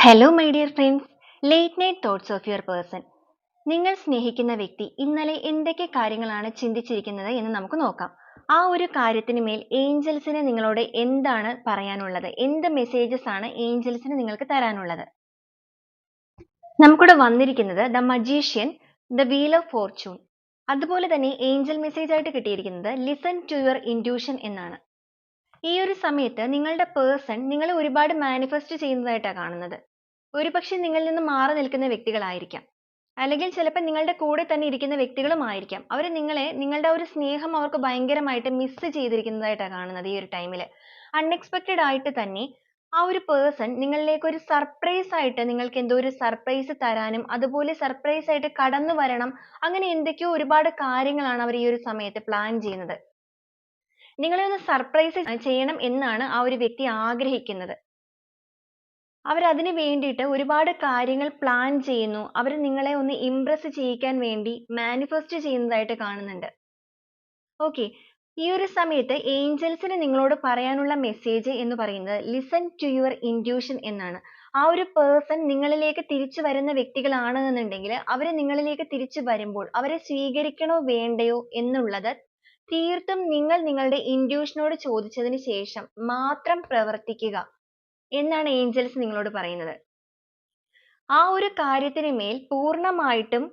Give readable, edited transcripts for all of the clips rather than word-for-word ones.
Hello my dear friends, late night thoughts of your person. നിങ്ങൾ സ്നേഹിക്കുന്ന വ്യക്തി ഇന്നലെ എന്തൊക്കെ കാര്യങ്ങളാണ് ചിന്തിച്ചിരിക്കുന്നത് എന്ന് നമുക്ക് നോക്കാം. ആ ഒരു കാര്യത്തിന് മേൽ ഏഞ്ചൽസിന് നിങ്ങളോട് എന്താണ് പറയാനുള്ളത്, എന്ത് മെസ്സേജസ് ആണ് ഏഞ്ചൽസിന് നിങ്ങൾക്ക് തരാനുള്ളത്? നമുക്കിവിടെ വന്നിരിക്കുന്നത് the magician, the wheel of Fortune. അതുപോലെ തന്നെ ഏഞ്ചൽ മെസ്സേജ് ആയിട്ട് കിട്ടിയിരിക്കുന്നത് ലിസൺ ടു യുവർ ഇൻറ്റ്യൂഷൻ എന്നാണ്. ഈ ഒരു സമയത്ത് നിങ്ങളുടെ പേഴ്സൺ നിങ്ങളെ ഒരുപാട് മാനിഫെസ്റ്റ് ചെയ്യുന്നതായിട്ടാണ് കാണുന്നത്. ഒരുപക്ഷെ നിങ്ങളിൽ നിന്ന് മാറി നിൽക്കുന്ന വ്യക്തികളായിരിക്കാം, അല്ലെങ്കിൽ ചിലപ്പോൾ നിങ്ങളുടെ കൂടെ തന്നെ ഇരിക്കുന്ന വ്യക്തികളും ആയിരിക്കാം. അവർ നിങ്ങളുടെ ഒരു സ്നേഹം അവർക്ക് ഭയങ്കരമായിട്ട് മിസ് ചെയ്തിരിക്കുന്നതായിട്ടാണ് കാണുന്നത്. ഈ ഒരു ടൈമിൽ അൺഎക്സ്പെക്റ്റഡ് ആയിട്ട് തന്നെ ആ ഒരു പേഴ്സൺ നിങ്ങളിലേക്ക് ഒരു സർപ്രൈസ് ആയിട്ട് നിങ്ങൾക്ക് എന്തോ ഒരു സർപ്രൈസ് തരാനും അതുപോലെ സർപ്രൈസ് ആയിട്ട് കടന്നു വരണം, അങ്ങനെ എന്തൊക്കെയോ ഒരുപാട് കാര്യങ്ങളാണ് അവർ ഈ ഒരു സമയത്ത് പ്ലാൻ ചെയ്യുന്നത്. നിങ്ങളെ ഒന്ന് സർപ്രൈസ് ചെയ്യണം എന്നാണ് ആ ഒരു വ്യക്തി ആഗ്രഹിക്കുന്നത്. അവർ അതിന് വേണ്ടിയിട്ട് ഒരുപാട് കാര്യങ്ങൾ പ്ലാൻ ചെയ്യുന്നു. അവർ നിങ്ങളെ ഒന്ന് ഇംപ്രസ് ചെയ്യിക്കാൻ വേണ്ടി മാനിഫെസ്റ്റ് ചെയ്യുന്നതായിട്ട് കാണുന്നുണ്ട്. ഓക്കെ, ഈ ഒരു സമയത്ത് ഏഞ്ചൽസിന് നിങ്ങളോട് പറയാനുള്ള മെസ്സേജ് എന്ന് പറയുന്നത് ലിസൺ ടു യുവർ ഇൻറ്റ്യൂഷൻ എന്നാണ്. ആ ഒരു പേഴ്സൺ നിങ്ങളിലേക്ക് തിരിച്ചു വരുന്ന വ്യക്തികളാണ് എന്നുണ്ടെങ്കിൽ അവർ നിങ്ങളിലേക്ക് തിരിച്ചു വരുമ്പോൾ അവരെ സ്വീകരിക്കണോ വേണ്ടയോ എന്നുള്ളത് തീർത്തും നിങ്ങൾ നിങ്ങളുടെ ഇൻറ്റ്യൂഷനോട് ചോദിച്ചതിന് ശേഷം മാത്രം പ്രവർത്തിക്കുക എന്നാണ് ഏഞ്ചൽസ് നിങ്ങളോട് പറയുന്നത്. ആ ഒരു കാര്യത്തിന് മേൽ പൂർണ്ണമായിട്ടും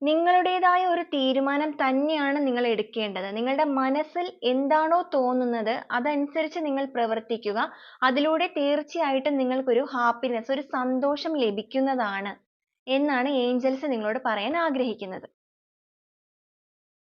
നിങ്ങളുടേതായ ഒരു തീരുമാനം തന്നെയാണ് നിങ്ങൾ എടുക്കേണ്ടത്. നിങ്ങളുടെ മനസ്സിൽ എന്താണോ തോന്നുന്നത് അതനുസരിച്ച് നിങ്ങൾ പ്രവർത്തിക്കുക. അതിലൂടെ തീർച്ചയായിട്ടും നിങ്ങൾക്കൊരു ഹാപ്പിനെസ്, ഒരു സന്തോഷം ലഭിക്കുന്നതാണ് എന്നാണ് ഏഞ്ചൽസ് നിങ്ങളോട് പറയാൻ ആഗ്രഹിക്കുന്നത്.